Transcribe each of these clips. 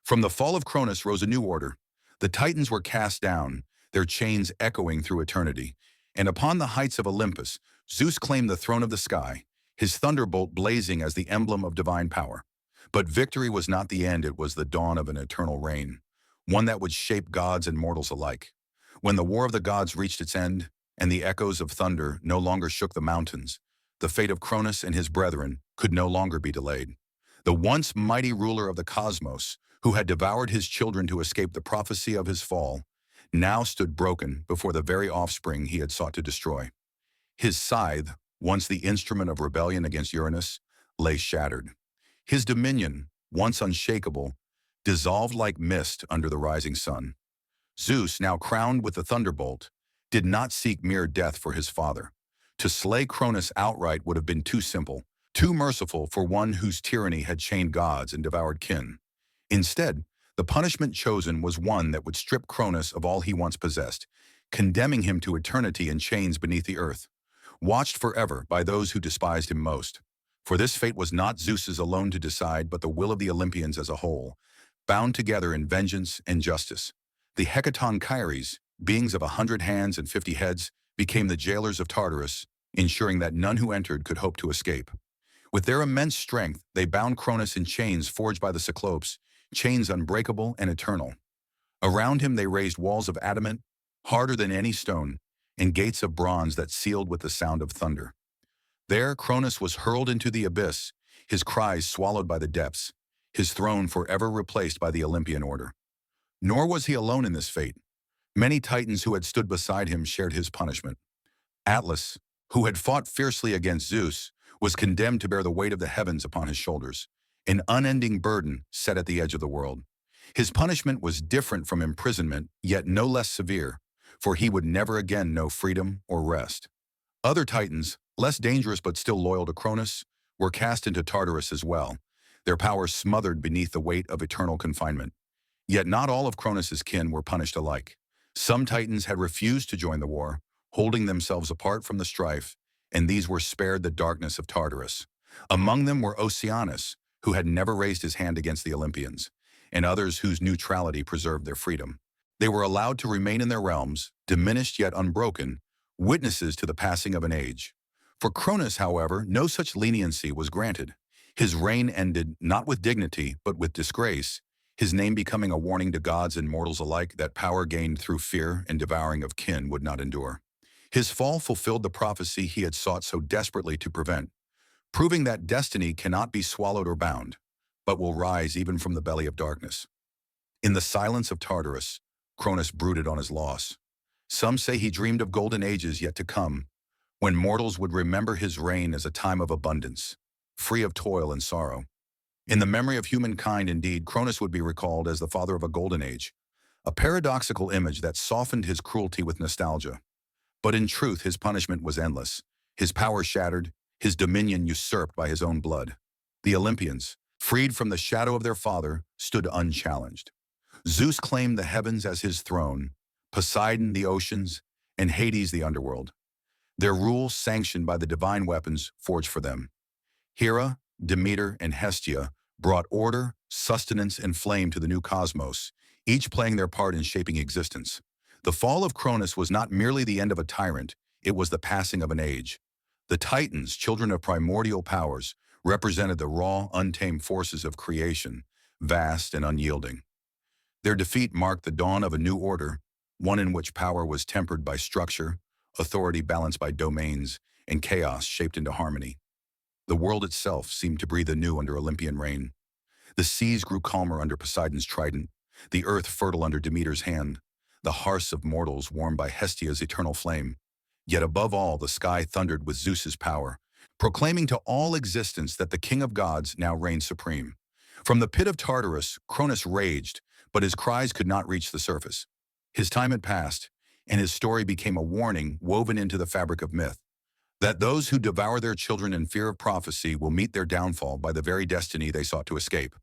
From the fall of Cronus rose a new order. The Titans were cast down, their chains echoing through eternity. And upon the heights of Olympus, Zeus claimed the throne of the sky, his thunderbolt blazing as the emblem of divine power. But victory was not the end, it was the dawn of an eternal reign, one that would shape gods and mortals alike. When the war of the gods reached its end, and the echoes of thunder no longer shook the mountains, the fate of Cronus and his brethren could no longer be delayed. The once mighty ruler of the cosmos, who had devoured his children to escape the prophecy of his fall, now stood broken before the very offspring he had sought to destroy. His scythe, once the instrument of rebellion against Uranus, lay shattered. His dominion, once unshakable, dissolved like mist under the rising sun. Zeus, now crowned with the thunderbolt, did not seek mere death for his father. To slay Cronus outright would have been too simple, too merciful for one whose tyranny had chained gods and devoured kin. Instead, the punishment chosen was one that would strip Cronus of all he once possessed, condemning him to eternity in chains beneath the earth, watched forever by those who despised him most. For this fate was not Zeus's alone to decide, but the will of the Olympians as a whole, bound together in vengeance and justice. The Hecaton Kyries, beings of 100 hands and 50 heads, became the jailers of Tartarus, ensuring that none who entered could hope to escape. With their immense strength, they bound Cronus in chains forged by the Cyclopes, chains unbreakable and eternal. Around him they raised walls of adamant, harder than any stone, and gates of bronze that sealed with the sound of thunder. There Cronus was hurled into the abyss, his cries swallowed by the depths, his throne forever replaced by the Olympian order. Nor was he alone in this fate. Many Titans who had stood beside him shared his punishment. Atlas, who had fought fiercely against Zeus, was condemned to bear the weight of the heavens upon his shoulders, an unending burden set at the edge of the world. His punishment was different from imprisonment, yet no less severe, for he would never again know freedom or rest. Other Titans, less dangerous but still loyal to Cronus, were cast into Tartarus as well, their power smothered beneath the weight of eternal confinement. Yet not all of Cronus's kin were punished alike. Some Titans had refused to join the war, holding themselves apart from the strife, and these were spared the darkness of Tartarus. Among them were Oceanus, who had never raised his hand against the Olympians, and others whose neutrality preserved their freedom. They were allowed to remain in their realms, diminished yet unbroken, witnesses to the passing of an age. For Cronus, however, no such leniency was granted. His reign ended not with dignity, but with disgrace, his name becoming a warning to gods and mortals alike that power gained through fear and devouring of kin would not endure. His fall fulfilled the prophecy he had sought so desperately to prevent, proving that destiny cannot be swallowed or bound, but will rise even from the belly of darkness. In the silence of Tartarus, Cronus brooded on his loss. Some say he dreamed of golden ages yet to come, when mortals would remember his reign as a time of abundance, free of toil and sorrow. In the memory of humankind, indeed, Cronus would be recalled as the father of a golden age, a paradoxical image that softened his cruelty with nostalgia. But in truth, his punishment was endless, his power shattered, his dominion usurped by his own blood. The Olympians, freed from the shadow of their father, stood unchallenged. Zeus claimed the heavens as his throne, Poseidon the oceans, and Hades the underworld. Their rule sanctioned by the divine weapons forged for them. Hera, Demeter, and Hestia brought order, sustenance, and flame to the new cosmos, each playing their part in shaping existence. The fall of Cronus was not merely the end of a tyrant, it was the passing of an age. The Titans, children of primordial powers, represented the raw, untamed forces of creation, vast and unyielding. Their defeat marked the dawn of a new order, one in which power was tempered by structure, authority balanced by domains, and chaos shaped into harmony. The world itself seemed to breathe anew under Olympian reign. The seas grew calmer under Poseidon's trident, the earth fertile under Demeter's hand, the hearths of mortals warmed by Hestia's eternal flame. Yet above all, the sky thundered with Zeus's power, proclaiming to all existence that the king of gods now reigned supreme. From the pit of Tartarus, Cronus raged, but his cries could not reach the surface. His time had passed, and his story became a warning woven into the fabric of myth, that those who devour their children in fear of prophecy will meet their downfall by the very destiny they sought to escape.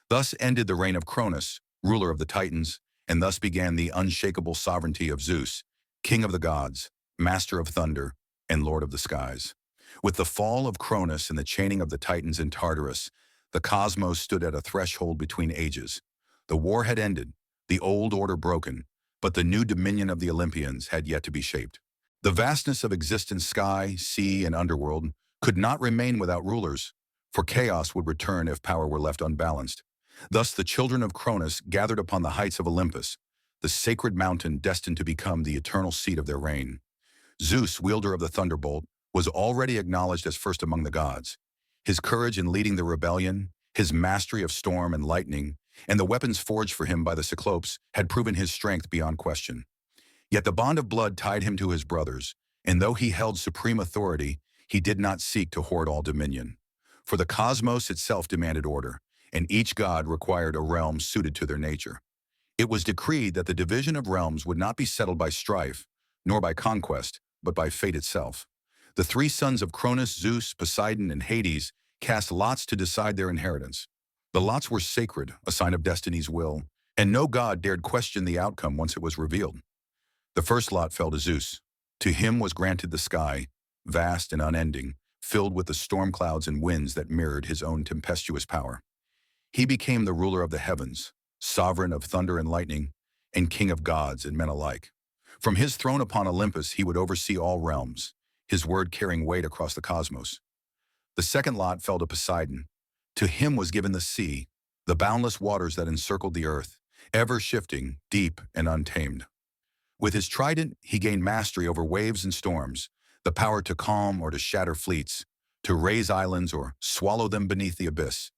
Thus ended the reign of Cronus, ruler of the Titans, and thus began the unshakable sovereignty of Zeus, king of the gods, master of thunder, and lord of the skies. With the fall of Cronus and the chaining of the Titans in Tartarus, the cosmos stood at a threshold between ages. The war had ended, the old order broken, but the new dominion of the Olympians had yet to be shaped. The vastness of existence, sky, sea, and underworld, could not remain without rulers, for chaos would return if power were left unbalanced. Thus the children of Cronus gathered upon the heights of Olympus, the sacred mountain destined to become the eternal seat of their reign. Zeus, wielder of the thunderbolt, was already acknowledged as first among the gods. His courage in leading the rebellion, his mastery of storm and lightning, and the weapons forged for him by the Cyclopes had proven his strength beyond question. Yet the bond of blood tied him to his brothers, and though he held supreme authority, he did not seek to hoard all dominion. For the cosmos itself demanded order, and each god required a realm suited to their nature. It was decreed that the division of realms would not be settled by strife, nor by conquest, but by fate itself. The three sons of Cronus, Zeus, Poseidon, and Hades cast lots to decide their inheritance. The lots were sacred, a sign of destiny's will, and no god dared question the outcome once it was revealed. The first lot fell to Zeus. To him was granted the sky, vast and unending, filled with the storm clouds and winds that mirrored his own tempestuous power. He became the ruler of the heavens, sovereign of thunder and lightning, and king of gods and men alike. From his throne upon Olympus he would oversee all realms, his word carrying weight across the cosmos. The second lot fell to Poseidon. To him was given the sea, the boundless waters that encircled the earth, ever shifting, deep and untamed. With his trident, he gained mastery over waves and storms, the power to calm or to shatter fleets, to raise islands or swallow them beneath the abyss.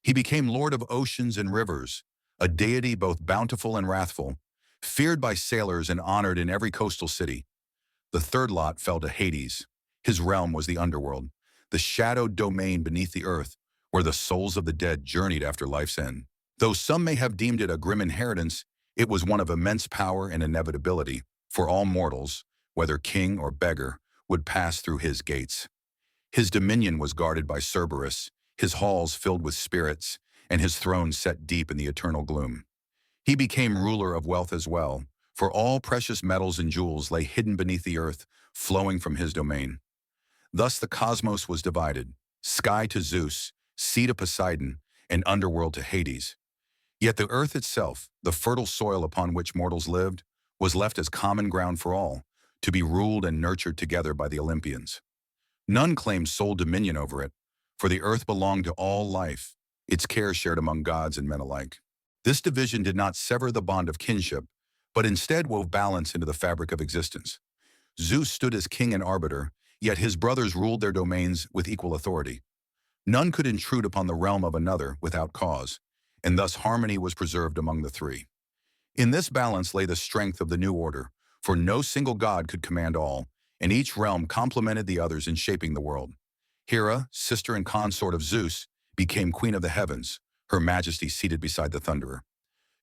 He became lord of oceans and rivers, a deity both bountiful and wrathful, feared by sailors and honored in every coastal city. The third lot fell to Hades. His realm was the underworld, the shadowed domain beneath the earth, where the souls of the dead journeyed after life's end. Though some may have deemed it a grim inheritance, it was one of immense power and inevitability, for all mortals, whether king or beggar, would pass through his gates. His dominion was guarded by Cerberus, his halls filled with spirits, and his throne set deep in the eternal gloom. He became ruler of wealth as well, for all precious metals and jewels lay hidden beneath the earth, flowing from his domain. Thus the cosmos was divided, sky to Zeus, sea to Poseidon, and underworld to Hades. Yet the earth itself, the fertile soil upon which mortals lived, was left as common ground for all, to be ruled and nurtured together by the Olympians. None claimed sole dominion over it, for the earth belonged to all life, its care shared among gods and men alike. This division did not sever the bond of kinship, but instead wove balance into the fabric of existence. Zeus stood as king and arbiter, yet his brothers ruled their domains with equal authority. None could intrude upon the realm of another without cause, and thus harmony was preserved among the three. In this balance lay the strength of the new order, for no single god could command all, and each realm complemented the others in shaping the world. Hera, sister and consort of Zeus, became queen of the heavens, her majesty seated beside the thunderer.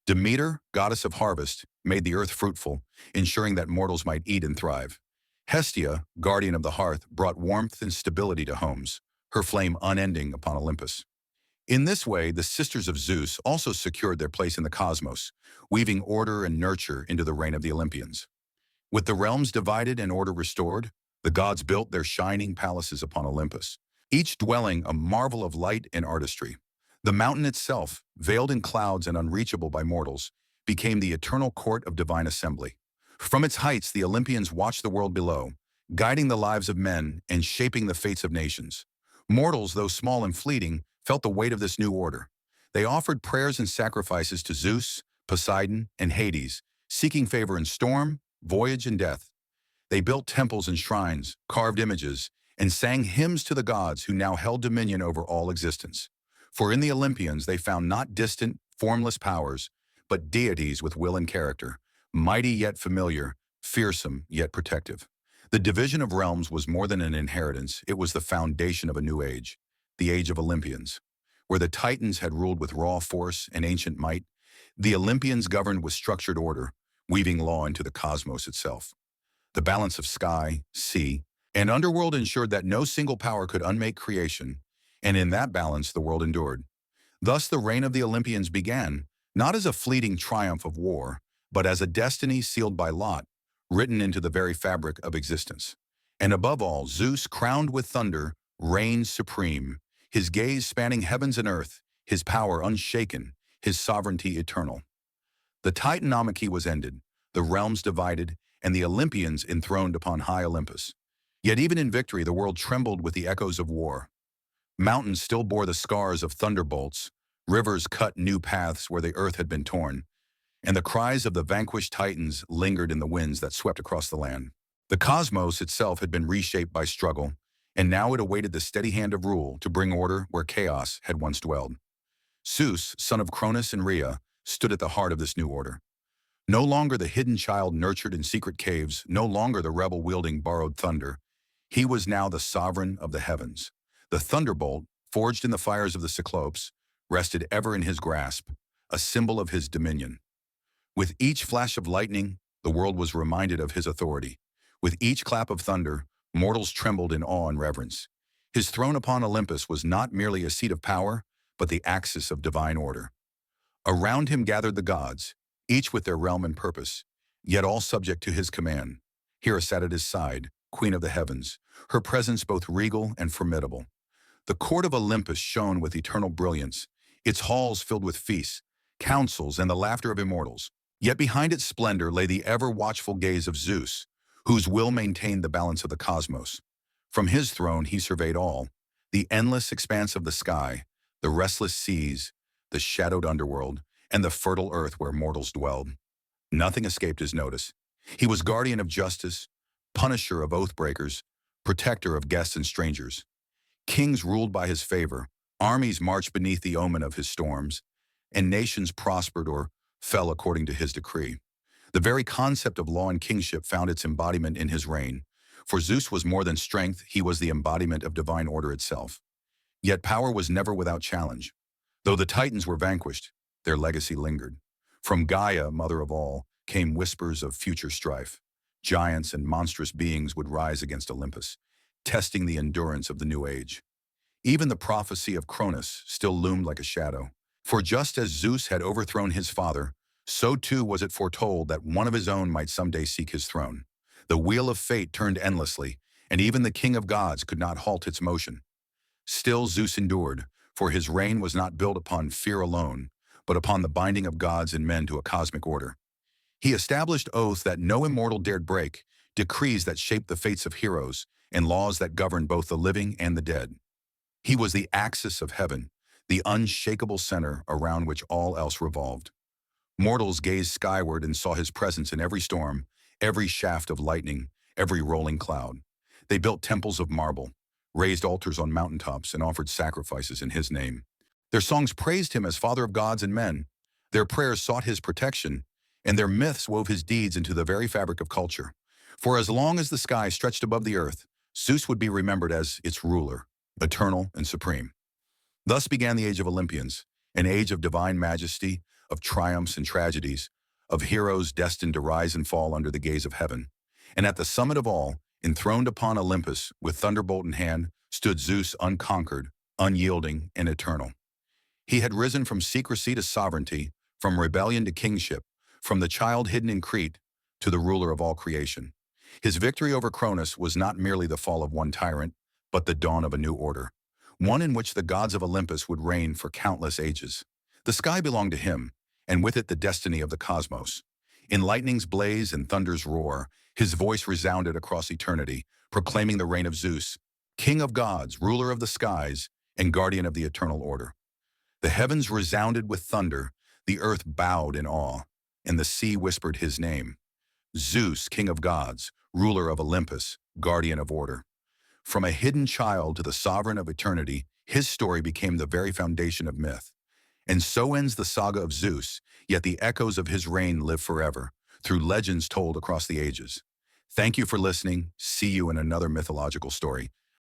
Demeter, goddess of harvest, made the earth fruitful, ensuring that mortals might eat and thrive. Hestia, guardian of the hearth, brought warmth and stability to homes, her flame unending upon Olympus. In this way, the sisters of Zeus also secured their place in the cosmos, weaving order and nurture into the reign of the Olympians. With the realms divided and order restored, the gods built their shining palaces upon Olympus, each dwelling a marvel of light and artistry. The mountain itself, veiled in clouds and unreachable by mortals, became the eternal court of divine assembly. From its heights, the Olympians watched the world below, guiding the lives of men and shaping the fates of nations. Mortals, though small and fleeting, felt the weight of this new order. They offered prayers and sacrifices to Zeus, Poseidon, and Hades, seeking favor in storm, voyage, and death. They built temples and shrines, carved images, and sang hymns to the gods who now held dominion over all existence. For in the Olympians they found not distant, formless powers, but deities with will and character, mighty yet familiar, fearsome yet protective. The division of realms was more than an inheritance, it was the foundation of a new age, the age of Olympians. Where the Titans had ruled with raw force and ancient might, the Olympians governed with structured order, weaving law into the cosmos itself. The balance of sky, sea, and underworld ensured that no single power could unmake creation, and in that balance the world endured. Thus the reign of the Olympians began, not as a fleeting triumph of war, but as a destiny sealed by lot, written into the very fabric of existence. And above all, Zeus, crowned with thunder, reigned supreme, his gaze spanning heavens and earth, his power unshaken, his sovereignty eternal. The Titanomachy was ended, the realms divided, and the Olympians enthroned upon high Olympus. Yet even in victory the world trembled with the echoes of war. Mountains still bore the scars of thunderbolts, rivers cut new paths where the earth had been torn, and the cries of the vanquished Titans lingered in the winds that swept across the land. The cosmos itself had been reshaped by struggle, and now it awaited the steady hand of rule to bring order where chaos had once dwelled. Zeus, son of Cronus and Rhea, stood at the heart of this new order. No longer the hidden child nurtured in secret caves, no longer the rebel wielding borrowed thunder. He was now the sovereign of the heavens. The thunderbolt, forged in the fires of the Cyclopes, rested ever in his grasp, a symbol of his dominion. With each flash of lightning, the world was reminded of his authority. With each clap of thunder, mortals trembled in awe and reverence. His throne upon Olympus was not merely a seat of power, but the axis of divine order. Around him gathered the gods, each with their realm and purpose, yet all subject to his command. Hera sat at his side, queen of the heavens, her presence both regal and formidable. The court of Olympus shone with eternal brilliance, its halls filled with feasts, councils, and the laughter of immortals. Yet behind its splendor lay the ever-watchful gaze of Zeus, whose will maintained the balance of the cosmos. From his throne he surveyed all, the endless expanse of the sky, the restless seas, the shadowed underworld, and the fertile earth where mortals dwelled. Nothing escaped his notice. He was guardian of justice, punisher of oath-breakers, protector of guests and strangers. Kings ruled by his favor, armies marched beneath the omen of his storms, and nations prospered or fell according to his decree. The very concept of law and kingship found its embodiment in his reign. For Zeus was more than strength, he was the embodiment of divine order itself. Yet power was never without challenge. Though the Titans were vanquished, their legacy lingered. From Gaia, mother of all, came whispers of future strife. Giants and monstrous beings would rise against Olympus, testing the endurance of the new age. Even the prophecy of Cronus still loomed like a shadow. For just as Zeus had overthrown his father, so too was it foretold that one of his own might someday seek his throne. The wheel of fate turned endlessly, and even the king of gods could not halt its motion. Still Zeus endured, for his reign was not built upon fear alone, but upon the binding of gods and men to a cosmic order. He established oaths that no immortal dared break, decrees that shaped the fates of heroes, and laws that governed both the living and the dead. He was the axis of heaven, the unshakable center around which all else revolved. Mortals gazed skyward and saw his presence in every storm, every shaft of lightning, every rolling cloud. They built temples of marble, raised altars on mountaintops, and offered sacrifices in his name. Their songs praised him as father of gods and men. Their prayers sought his protection, and their myths wove his deeds into the very fabric of culture. For as long as the sky stretched above the earth, Zeus would be remembered as its ruler, eternal and supreme. Thus began the age of Olympians, an age of divine majesty, of triumphs and tragedies, of heroes destined to rise and fall under the gaze of heaven. And at the summit of all, enthroned upon Olympus, with thunderbolt in hand, stood Zeus unconquered, unyielding, and eternal. He had risen from secrecy to sovereignty, from rebellion to kingship, from the child hidden in Crete to the ruler of all creation. His victory over Cronus was not merely the fall of one tyrant, but the dawn of a new order, one in which the gods of Olympus would reign for countless ages. The sky belonged to him, and with it the destiny of the cosmos. In lightning's blaze and thunder's roar, his voice resounded across eternity, proclaiming the reign of Zeus, king of gods, ruler of the skies, and guardian of the eternal order. The heavens resounded with thunder, the earth bowed in awe, and the sea whispered his name. Zeus, king of gods, ruler of Olympus, guardian of order. From a hidden child to the sovereign of eternity, his story became the very foundation of myth. And so ends the saga of Zeus, yet the echoes of his reign live forever, through legends told across the ages. Thank you for listening. See you in another mythological story.